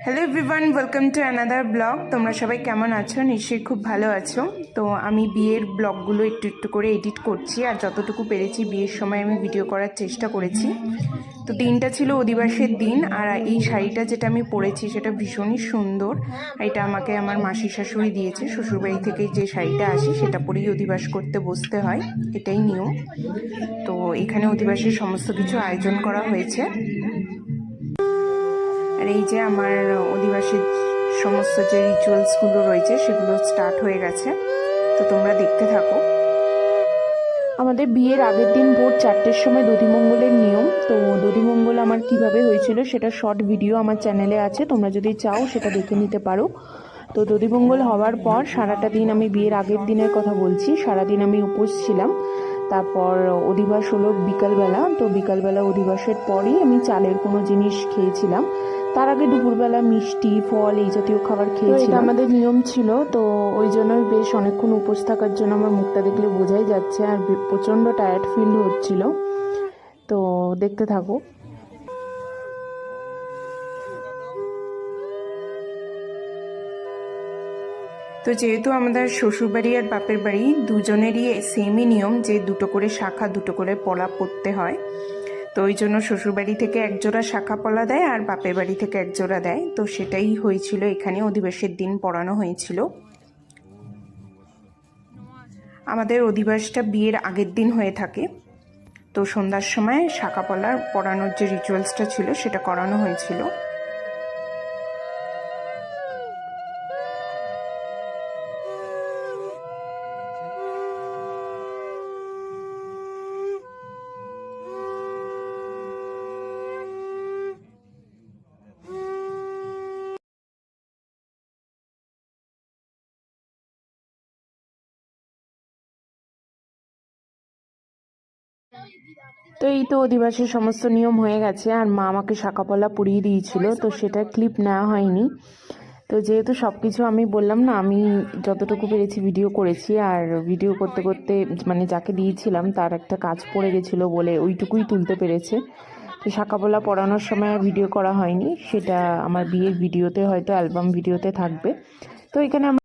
Hello everyone, welcome to another blog. তোমরা সবাই কেমন আছো? নিশ্চয়ই খুব ভালো আছো। তো আমি বিয়ের ব্লগগুলো একটু একটু করে এডিট করছি, আর যতটুকু পেরেছি বিয়ের সময় আমি ভিডিও করার চেষ্টা করেছি। তো দিনটা ছিল অধিবাসের দিন, আর এই শাড়িটা যেটা আমি পরেছি সেটা ভীষণই সুন্দর। এটা আমাকে আমার মাসি শাশুড়ি দিয়েছে। শ্বশুরবাড়ি থেকে যে শাড়িটা আসে সেটা পরেই অধিবাস করতে বসতে হয়, এটাই নিয়ম। তো এখানে অধিবাসের সমস্ত কিছু আয়োজন করা হয়েছে। আর এই যে আমার অধিবাসীর সমস্ত যে রিচুয়ালসগুলো রয়েছে সেগুলো স্টার্ট হয়ে গেছে, তো তোমরা দেখতে থাকো। আমাদের বিয়ের আগের দিন ভোর 4টের সময় দধিমঙ্গলের নিয়ম। তো দধিমঙ্গল আমার কিভাবে হয়েছিল সেটা শর্ট ভিডিও আমার চ্যানেলে আছে, তোমরা যদি চাও সেটা দেখে নিতে পারো। তো দধিমঙ্গল হওয়ার পর সারাটা দিন, আমি বিয়ের আগের দিনের কথা বলছি, সারাদিন আমি উপোস ছিলাম। তারপর অধিবাস হলো বিকালবেলা। তো বিকালবেলা অধিবাসের পরই আমি চালের কোনো জিনিস খেয়েছিলাম। তার আগে দুপুরবেলা মিষ্টি ফল এই জাতীয় খাবার খেয়েছিলাম। এটা আমাদের নিয়ম ছিল, তো ওই জন্যই বেশ অনেকক্ষণ উপোস থাকার জন্য আমার মুখটা দেখলে বোঝাই যাচ্ছে, আর প্রচণ্ড টায়ার্ড ফিল হচ্ছিল। তো দেখতে থাকো। তো যেহেতু আমাদের শ্বশুরবাড়ি আর বাপের বাড়ি দুজনেরই সেমই নিয়ম যে দুটো করে শাখা, দুটো করে পলা পরতে হয়। তো ওই জন্য শ্বশুরবাড়ি থেকে একজোড়া শাখা পলা দেয় আর বাপের বাড়ি থেকে একজোড়া দেয়। তো সেটাই হয়েছিল এখানে, অধিবাসের দিন পড়ানো হয়েছিল। আমাদের অধিবাসটা বিয়ের আগের দিন হয়ে থাকে। তো সন্ধ্যার সময় শাখা পলা পরানোর যে রিচুয়ালসটা ছিল সেটা করানো হয়েছিল। তো এই তো অধিবাসের সমস্ত নিয়ম হয়ে গেছে, আর মা আমাকে শাঁখাপলা পরিয়ে দিয়েছিল, তো সেটা ক্লিপ নেওয়া হয়নি। তো যেহেতু সব কিছু আমি বললাম না, আমি যতটুকু পেরেছি ভিডিও করেছি, আর ভিডিও করতে করতে মানে যাকে দিয়েছিলাম তার একটা কাজ পড়ে গেছিলো বলে ওইটুকুই তুলতে পেরেছে। তো শাঁখাপলা পরানোর সময় আর ভিডিও করা হয়নি, সেটা আমার বিয়ের ভিডিওতে, হয়তো অ্যালবাম ভিডিওতে থাকবে। তো এখানে